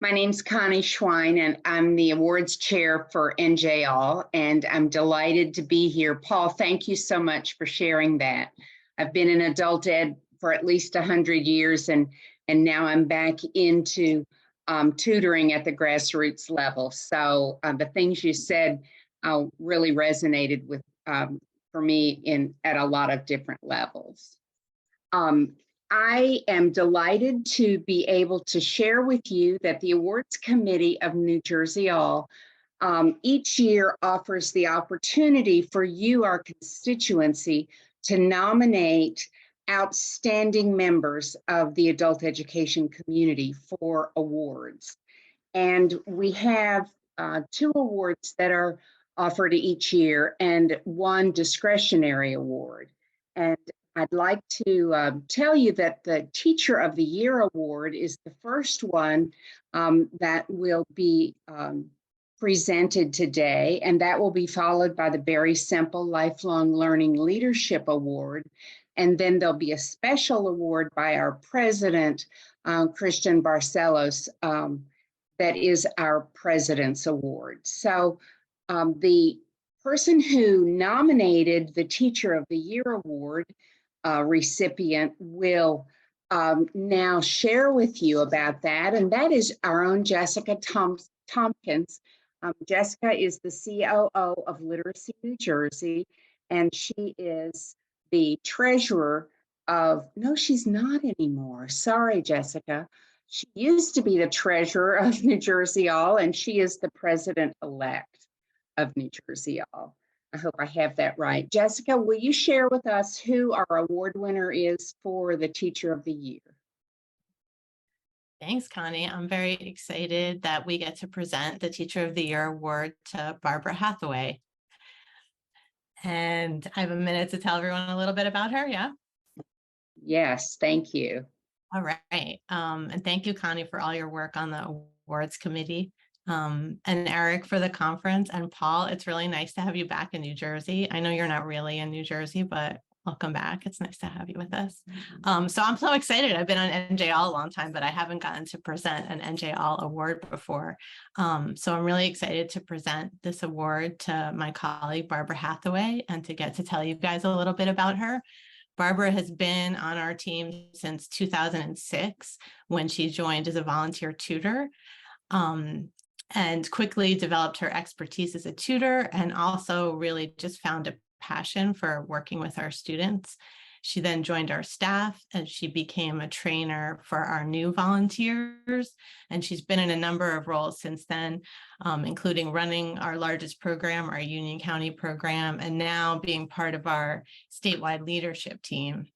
My name's Connie Schwein, and I'm the awards chair for NJALL, and I'm delighted to be here. Paul, thank you so much for sharing that. I've been in adult ed for at least 100 years, and now I'm back into tutoring at the grassroots level. So the things you said really resonated with for me at a lot of different levels. I am delighted to be able to share with you that the Awards Committee of NJALL each year offers the opportunity for you, our constituency, to nominate outstanding members of the adult education community for awards. And we have 2 awards that are offered each year and 1 discretionary award. And I'd like to tell you that the Teacher of the Year Award is the first one that will be presented today, and that will be followed by the Very Simple Lifelong Learning Leadership Award. And then there'll be a special award by our president, Christian Barcelos, that is our President's Award. So the person who nominated the Teacher of the Year Award recipient will now share with you about that, and that is our own Jessica Tompkins. Jessica is the COO of Literacy New Jersey, and she is the treasurer of, no, she's not anymore. Sorry, Jessica. She used to be the treasurer of NJALL, and she is the president-elect of NJALL. I hope I have that right. Jessica, will you share with us who our award winner is for the Teacher of the Year? Thanks, Connie. I'm very excited that we get to present the Teacher of the Year award to Barbara Hathaway. And I have a minute to tell everyone a little bit about her, yeah? Yes, thank you. All right. And thank you, Connie, for all your work on the awards committee. And Eric for the conference, and Paul, it's really nice to have you back in New Jersey. I know you're not really in New Jersey, but welcome back. It's nice to have you with us. So I'm so excited. I've been on NJALL a long time, but I haven't gotten to present an NJALL award before. So I'm really excited to present this award to my colleague, Barbara Hathaway, and to get to tell you guys a little bit about her. Barbara has been on our team since 2006 when she joined as a volunteer tutor. And quickly developed her expertise as a tutor, and also really just found a passion for working with our students. She then joined our staff, and she became a trainer for our new volunteers. And she's been in a number of roles since then, including running our largest program, our Union County program, and now being part of our statewide leadership team.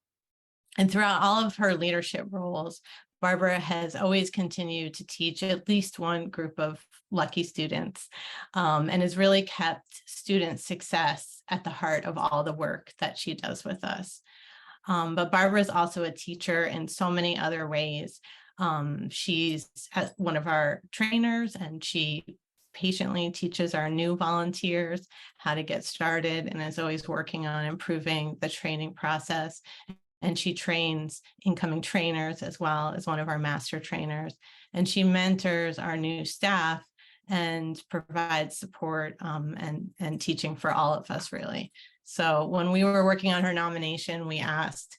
And throughout all of her leadership roles, Barbara has always continued to teach at least one group of lucky students, and has really kept student success at the heart of all the work that she does with us. But Barbara is also a teacher in so many other ways. She's one of our trainers, and she patiently teaches our new volunteers how to get started, and is always working on improving the training process. And she trains incoming trainers as well as one of our master trainers. And she mentors our new staff and provides support and teaching for all of us, really. So when we were working on her nomination, I asked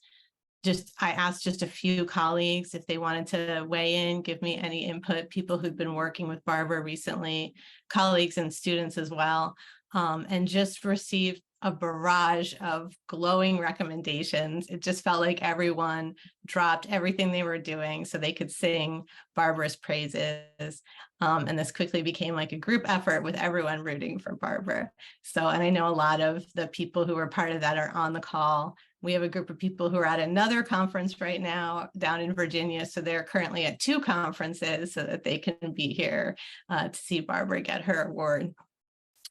just a few colleagues if they wanted to weigh in, give me any input, people who've been working with Barbara recently, colleagues and students as well, and just received a barrage of glowing recommendations. It just felt like everyone dropped everything they were doing so they could sing Barbara's praises. And this quickly became like a group effort with everyone rooting for Barbara. So, and I know a lot of the people who were part of that are on the call. We have a group of people who are at another conference right now down in Virginia. So they're currently at 2 conferences so that they can be here to see Barbara get her award.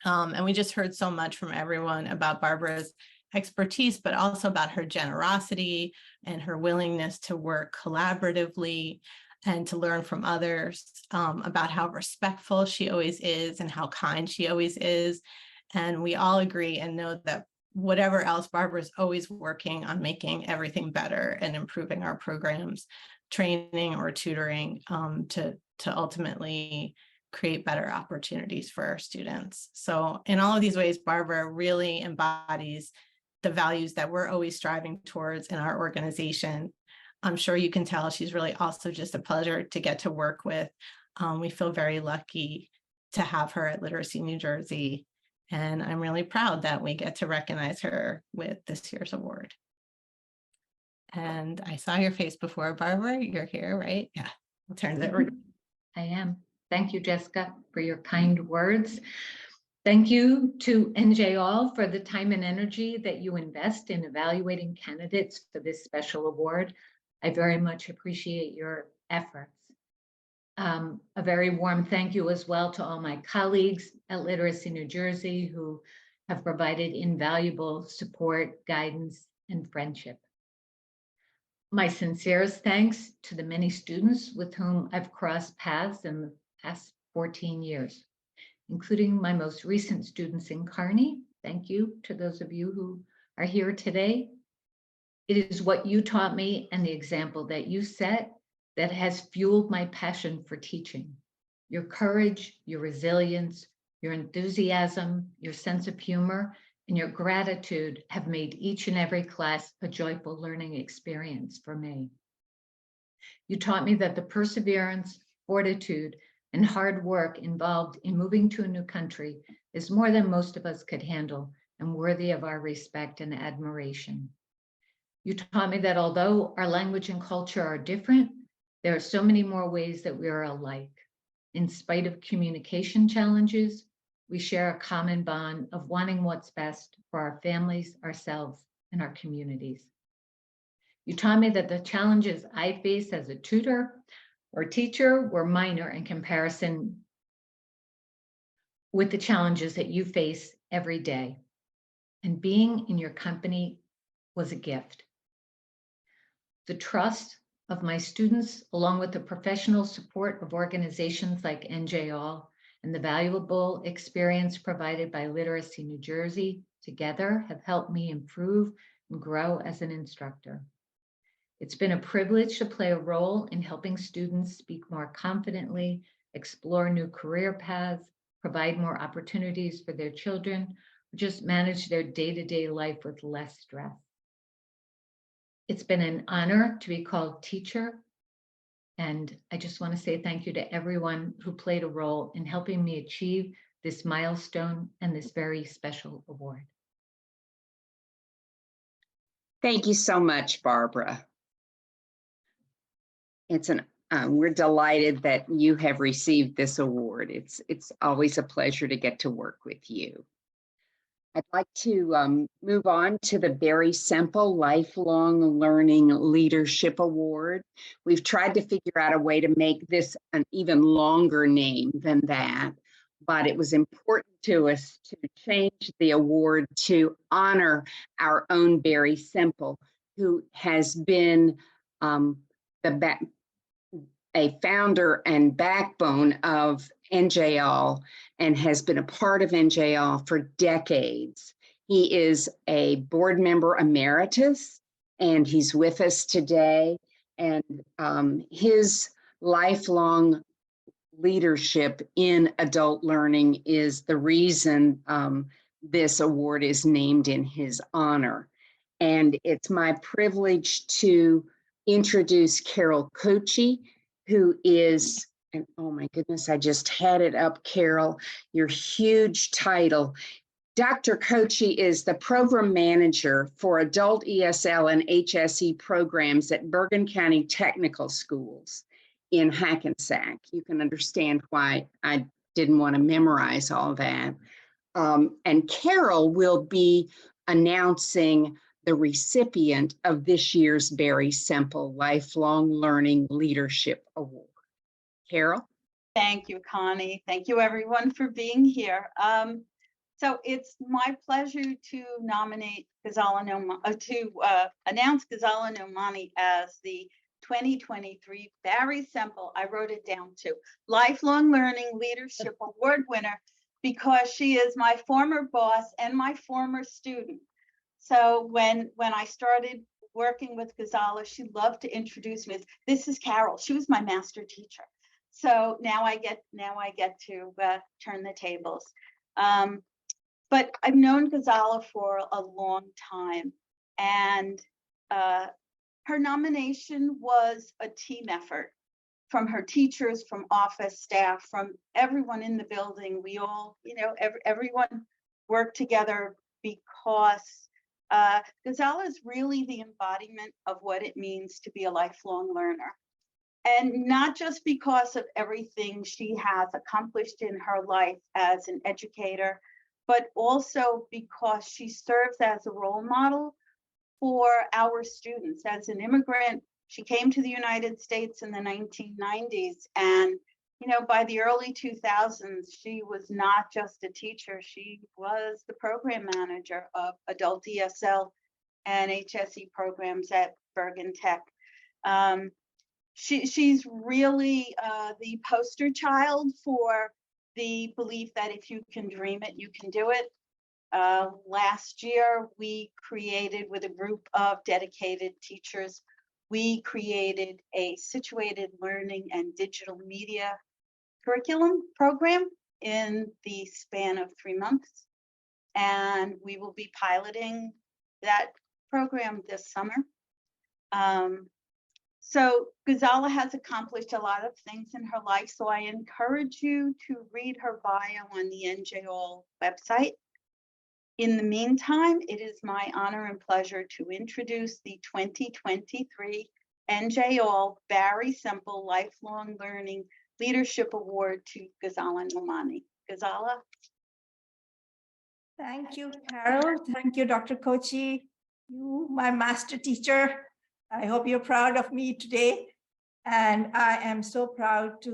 And we just heard so much from everyone about Barbara's expertise, but also about her generosity and her willingness to work collaboratively and to learn from others, about how respectful she always is and how kind she always is. And we all agree and know that whatever else, Barbara's always working on making everything better and improving our programs. training or tutoring to ultimately create better opportunities for our students. So in all of these ways, Barbara really embodies the values that we're always striving towards in our organization. I'm sure you can tell she's really also just a pleasure to get to work with. We feel very lucky to have her at Literacy New Jersey, and I'm really proud that we get to recognize her with this year's award. And I saw your face before, Barbara. You're here, right? Yeah, I'll turn it over. I am. Thank you, Jessica, for your kind words. Thank you to NJALL for the time and energy that you invest in evaluating candidates for this special award. I very much appreciate your efforts. A very warm thank you as well to all my colleagues at Literacy New Jersey who have provided invaluable support, guidance, and friendship. My sincerest thanks to the many students with whom I've crossed paths in the past 14 years, including my most recent students in Kearney. Thank you to those of you who are here today. It is what you taught me and the example that you set that has fueled my passion for teaching. Your courage, your resilience, your enthusiasm, your sense of humor, and your gratitude have made each and every class a joyful learning experience for me. You taught me that the perseverance, fortitude, and hard work involved in moving to a new country is more than most of us could handle and worthy of our respect and admiration. You taught me that although our language and culture are different, there are so many more ways that we are alike. In spite of communication challenges, we share a common bond of wanting what's best for our families, ourselves, and our communities. You taught me that the challenges I face as a tutor or teacher were minor in comparison with the challenges that you face every day. And being in your company was a gift. The trust of my students, along with the professional support of organizations like NJALL and the valuable experience provided by Literacy New Jersey, together have helped me improve and grow as an instructor. It's been a privilege to play a role in helping students speak more confidently, explore new career paths, provide more opportunities for their children, or just manage their day-to-day life with less stress. It's been an honor to be called teacher, and I just want to say thank you to everyone who played a role in helping me achieve this milestone and this very special award. Thank you so much, Barbara. We're delighted that you have received this award. It's always a pleasure to get to work with you. I'd like to move on to the Very Simple Lifelong Learning Leadership Award. We've tried to figure out a way to make this an even longer name than that, but it was important to us to change the award to honor our own Very Simple, who has been a founder and backbone of NJALL and has been a part of NJALL for decades. He is a board member emeritus, and he's with us today. And his lifelong leadership in adult learning is the reason this award is named in his honor. And it's my privilege to introduce Carol Kochi, who is, and oh my goodness, I just had it up, Carol, your huge title. Dr. Kochi is the program manager for adult ESL and HSE programs at Bergen County Technical Schools in Hackensack. You can understand why I didn't want to memorize all that. And Carol will be announcing the recipient of this year's Very Simple Lifelong Learning Leadership Award. Carol? Thank you, Connie. Thank you, everyone, for being here. So it's my pleasure to nominate announce Ghazala Nomani as the 2023 Very Simple, I wrote it down too, Lifelong Learning Leadership Award winner, because she is my former boss and my former student. So when I started working with Ghazala, she loved to introduce me as, this is Carol. She was my master teacher. So now I get to turn the tables. But I've known Ghazala for a long time, and her nomination was a team effort from her teachers, from office staff, from everyone in the building. We all, everyone worked together because Ghazala is really the embodiment of what it means to be a lifelong learner. And not just because of everything she has accomplished in her life as an educator, but also because she serves as a role model for our students. As an immigrant, she came to the United States in the 1990s, and by the early 2000s, she was not just a teacher, she was the program manager of adult ESL and HSE programs at Bergen Tech. She's really the poster child for the belief that if you can dream it, you can do it. Last year, we created, with a group of dedicated teachers, we created a situated learning and digital media curriculum program in the span of 3 months. And we will be piloting that program this summer. So Ghazala has accomplished a lot of things in her life, so I encourage you to read her bio on the NJALL website. In the meantime, it is my honor and pleasure to introduce the 2023 NJALL Barry Semple Lifelong Learning Leadership Award to Ghazala Nomani. Ghazala. Thank you, Carol. Thank you, Dr. Kochi. You, my master teacher. I hope you're proud of me today. And I am so proud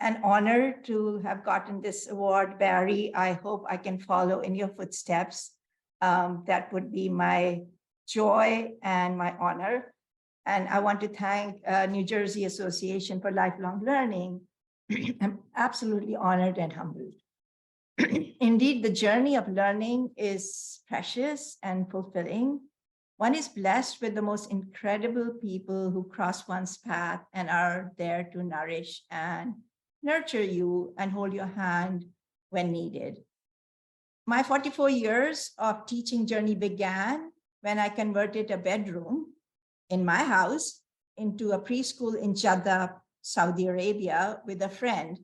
and honored to have gotten this award, Barry. I hope I can follow in your footsteps. That would be my joy and my honor. And I want to thank New Jersey Association for Lifelong Learning. I'm absolutely honored and humbled. Indeed, the journey of learning is precious and fulfilling. One is blessed with the most incredible people who cross one's path and are there to nourish and nurture you and hold your hand when needed. My 44 years of teaching journey began when I converted a bedroom in my house into a preschool in Jeddah, Saudi Arabia, with a friend.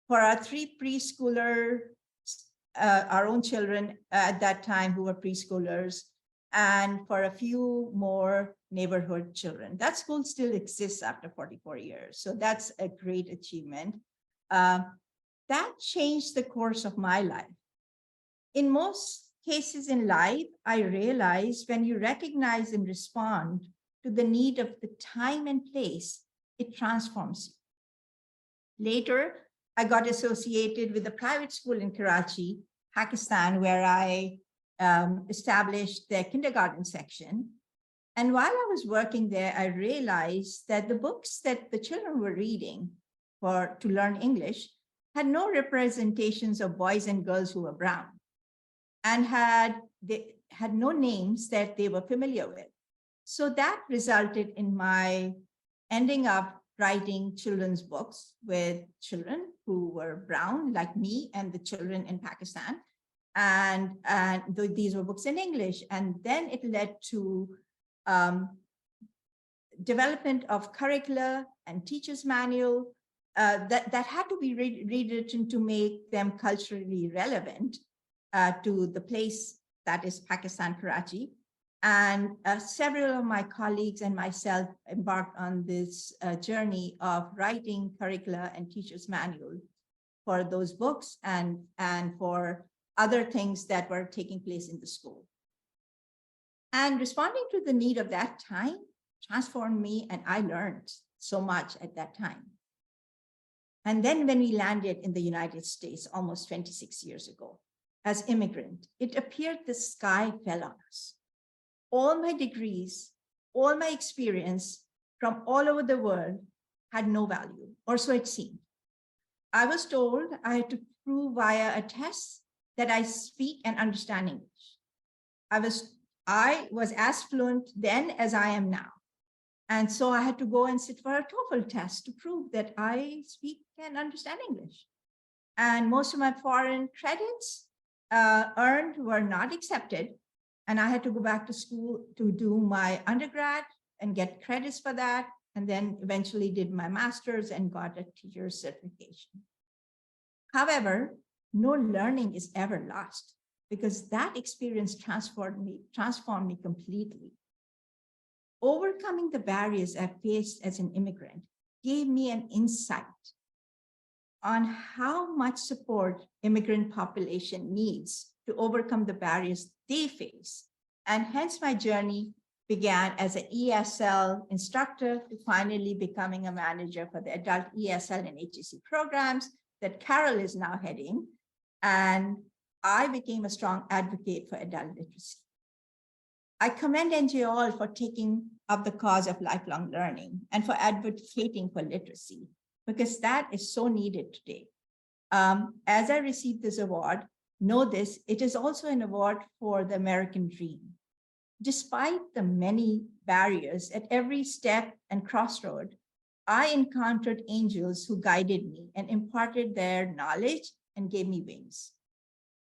For our 3 preschoolers, our own children at that time who were preschoolers, and for a few more neighborhood children. That school still exists after 44 years. So that's a great achievement. That changed the course of my life. In most cases in life, I realized when you recognize and respond to the need of the time and place, it transforms you. Later, I got associated with a private school in Karachi, Pakistan, where I established their kindergarten section. And while I was working there, I realized that the books that the children were reading to learn English had no representations of boys and girls who were brown, and they had no names that they were familiar with. So that resulted in my ending up writing children's books with children who were brown, like me, and the children in Pakistan. And these were books in English. And then it led to development of curricula and teacher's manual that had to be rewritten to make them culturally relevant to the place that is Pakistan, Karachi. And several of my colleagues and myself embarked on this journey of writing curricula and teacher's manual for those books and for other things that were taking place in the school. And responding to the need of that time transformed me, and I learned so much at that time. And then when we landed in the United States almost 26 years ago, as immigrant, it appeared the sky fell on us. All my degrees, all my experience from all over the world had no value, or so it seemed. I was told I had to prove via a test that I speak and understand English. I was I was as fluent then as I am now. And so I had to go and sit for a TOEFL test to prove that I speak and understand English. And most of my foreign credits earned were not accepted. And I had to go back to school to do my undergrad and get credits for that. And then eventually did my master's and got a teacher's certification. However, no learning is ever lost because that experience transformed me completely. Overcoming the barriers I faced as an immigrant gave me an insight on how much support immigrant population needs to overcome the barriers they face. And hence my journey began as an ESL instructor to finally becoming a manager for the adult ESL and HEC programs that Carol is now heading. And I became a strong advocate for adult literacy. I commend NJALL for taking up the cause of lifelong learning and for advocating for literacy, because that is so needed today. As I received this award, know this, it is also an award for the American dream. Despite the many barriers at every step and crossroad, I encountered angels who guided me and imparted their knowledge and gave me wings.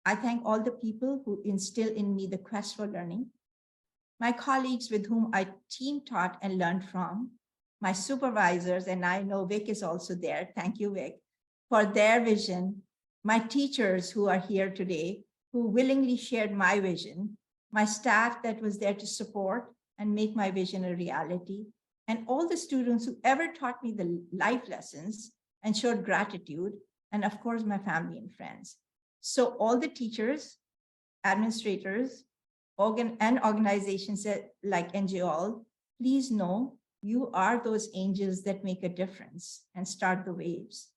I thank all the people who instill in me the quest for learning, my colleagues with whom I team taught and learned from, my supervisors, and I know Vic is also there, thank you, Vic, for their vision, my teachers who are here today, who willingly shared my vision, my staff that was there to support and make my vision a reality, and all the students who ever taught me the life lessons and showed gratitude, and of course, my family and friends. So all the teachers, administrators, and organizations like NJALL, please know you are those angels that make a difference and start the waves,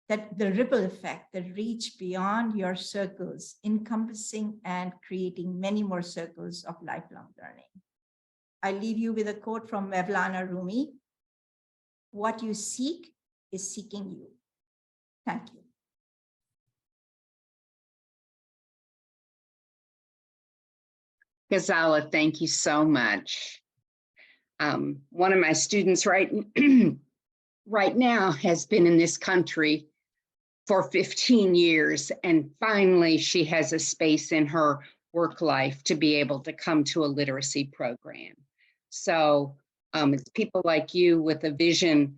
that the ripple effect that reach beyond your circles, encompassing and creating many more circles of lifelong learning. I leave you with a quote from Mevlana Rumi: "What you seek is seeking you." Thank you. Ghazala, thank you so much. One of my students right now has been in this country for 15 years, and finally she has a space in her work life to be able to come to a literacy program. So it's people like you with a vision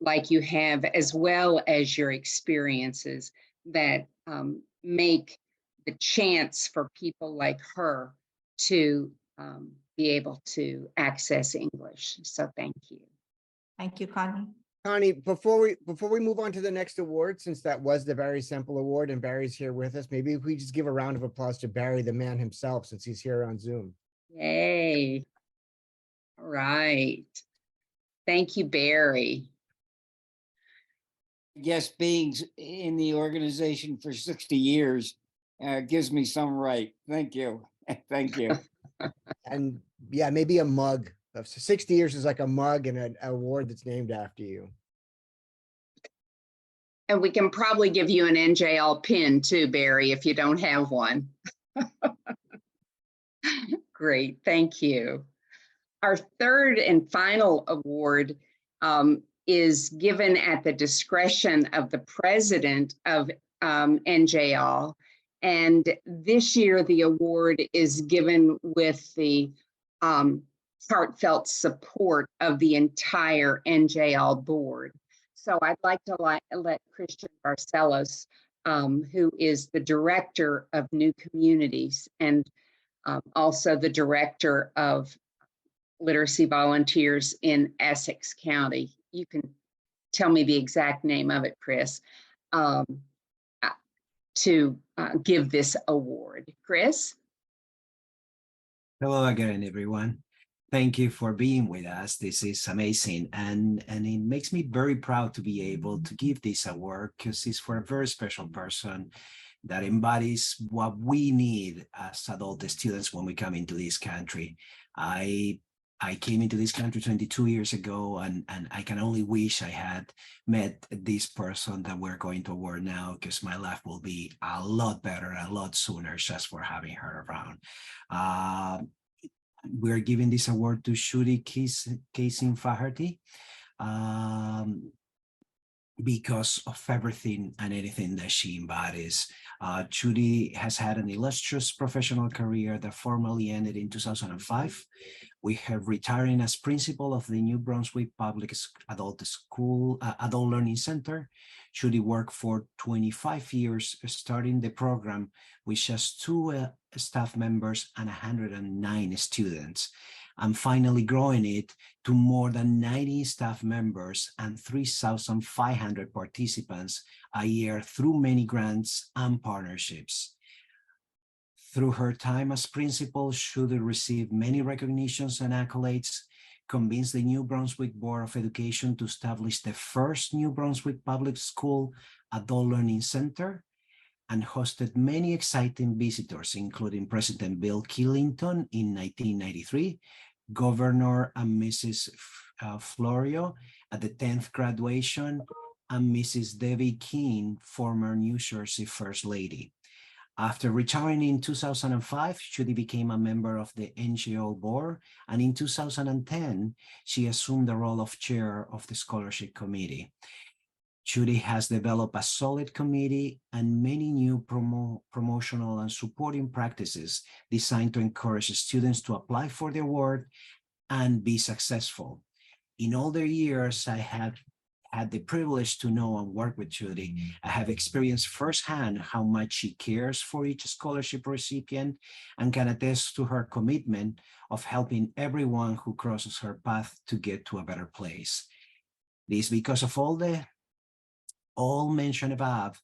like you have, as well as your experiences, that make the chance for people like her to be able to access English. So thank you. Thank you, Connie. Connie, before we move on to the next award, since that was the Barry Semple Award and Barry's here with us, maybe if we just give a round of applause to Barry, the man himself, since he's here on Zoom. Yay. All right. Thank you, Barry. I guess being in the organization for 60 years gives me some right. Thank you. Thank you. And yeah, maybe a mug. 60 years is like a mug and an award that's named after you. And we can probably give you an NJALL pin too, Barry, if you don't have one. Great, thank you. Our third and final award is given at the discretion of the president of NJALL. And this year, the award is given with the heartfelt support of the entire NJALL board. So I'd like to let Christian Barcelos, who is the director of New Communities and also the director of Literacy Volunteers in Essex County. You can tell me the exact name of it, Chris, to give this award. Chris? Hello again, everyone. Thank you for being with us. This is amazing. And it makes me very proud to be able to give this award, because it's for a very special person that embodies what we need as adult students when we come into this country. I came into this country 22 years ago, and I can only wish I had met this person that we're going to award now, because my life will be a lot better, a lot sooner, just for having her around. We're giving this award to Shuri Kasim Faherty because of everything and anything that she embodies. Judy has had an illustrious professional career that formally ended in 2005. We have retiring as principal of the New Brunswick Public Adult Learning Center. Judy worked for 25 years, starting the program with just 2 staff members and 109 students, and finally growing it to more than 90 staff members and 3,500 participants a year through many grants and partnerships. Through her time as principal, Judy received many recognitions and accolades, convinced the New Brunswick Board of Education to establish the first New Brunswick Public School Adult Learning Center, and hosted many exciting visitors, including President Bill Clinton in 1993, Governor and Mrs. Florio at the 10th graduation, and Mrs. Debbie King, former New Jersey First Lady. After retiring in 2005, Judy became a member of the NJALL board, and in 2010, she assumed the role of chair of the scholarship committee. Judy has developed a solid committee and many new promotional and supporting practices designed to encourage students to apply for the award and be successful. In all the years I have had the privilege to know and work with Judy, I have experienced firsthand how much she cares for each scholarship recipient and can attest to her commitment of helping everyone who crosses her path to get to a better place. This is because of all mentioned above,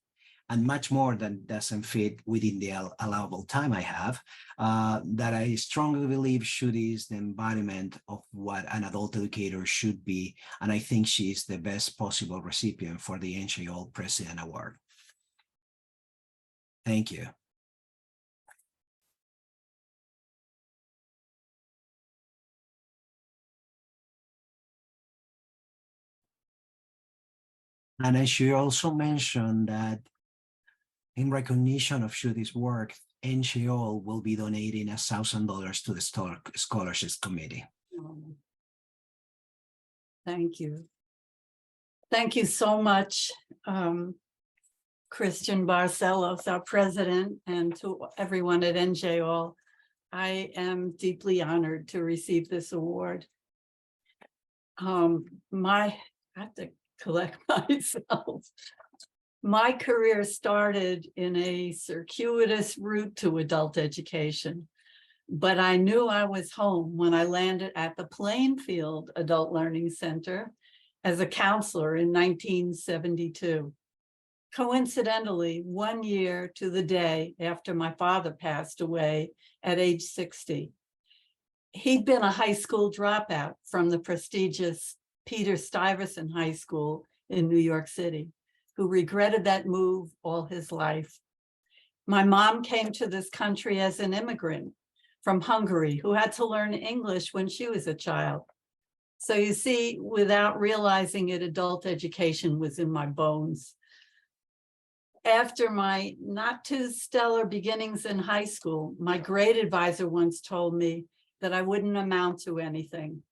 and much more that doesn't fit within the allowable time I have, that I strongly believe Judy is the embodiment of what an adult educator should be, and I think she is the best possible recipient for the NJALL President Award. Thank you. And I should also mention that in recognition of Judy's work, NJALL will be donating $1,000 to the Scholarships Committee. Thank you. Thank you so much, Christian Barcelos, our president, and to everyone at NJALL. I am deeply honored to receive this award. I have to collect myself. My career started in a circuitous route to adult education, but I knew I was home when I landed at the Plainfield Adult Learning Center as a counselor in 1972. Coincidentally, 1 year to the day after my father passed away at age 60. He'd been a high school dropout from the prestigious Peter Stuyvesant High School in New York City, who regretted that move all his life. My mom came to this country as an immigrant from Hungary who had to learn English when she was a child. So you see, without realizing it, adult education was in my bones. After my not too stellar beginnings in high school, my grade advisor once told me that I wouldn't amount to anything,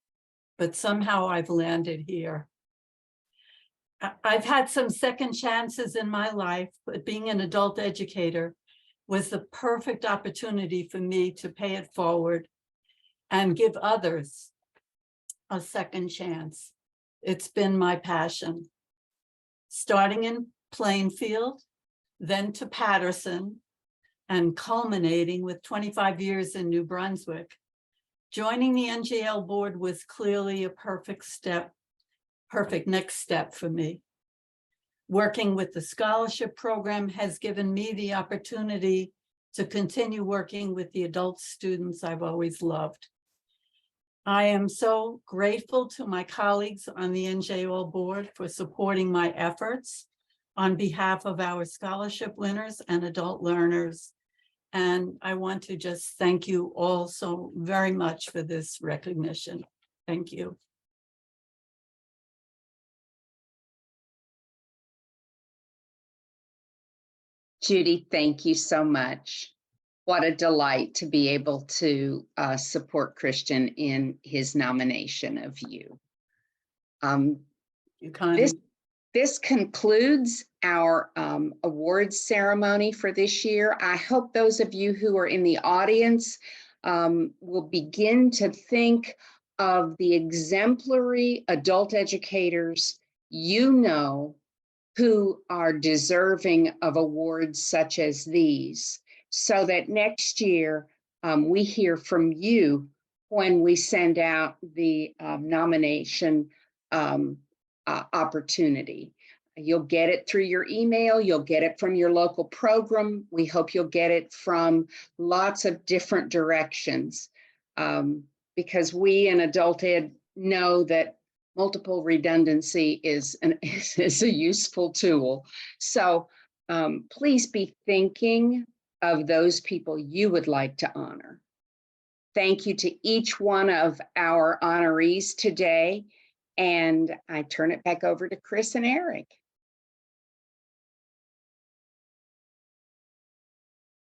but somehow I've landed here. I've had some second chances in my life, but being an adult educator was the perfect opportunity for me to pay it forward and give others a second chance. It's been my passion. Starting in Plainfield, then to Patterson, and culminating with 25 years in New Brunswick. Joining the NJALL board was clearly a perfect next step for me. Working with the scholarship program has given me the opportunity to continue working with the adult students I've always loved. I am so grateful to my colleagues on the NJALL board for supporting my efforts on behalf of our scholarship winners and adult learners. And I want to just thank you all so very much for this recognition. Thank you. Judy, thank you so much. what a delight to be able to support Christian in his nomination of you. You kind of. This concludes our awards ceremony for this year. I hope those of you who are in the audience will begin to think of the exemplary adult educators you know who are deserving of awards such as these, so that next year we hear from you when we send out the nomination opportunity. You'll get it through your email, you'll get it from your local program. We hope you'll get it from lots of different directions, because we in adult ed know that multiple redundancy is a useful tool. So please be thinking of those people you would like to honor. Thank you to each one of our honorees today. And I turn it back over to Chris and Eric.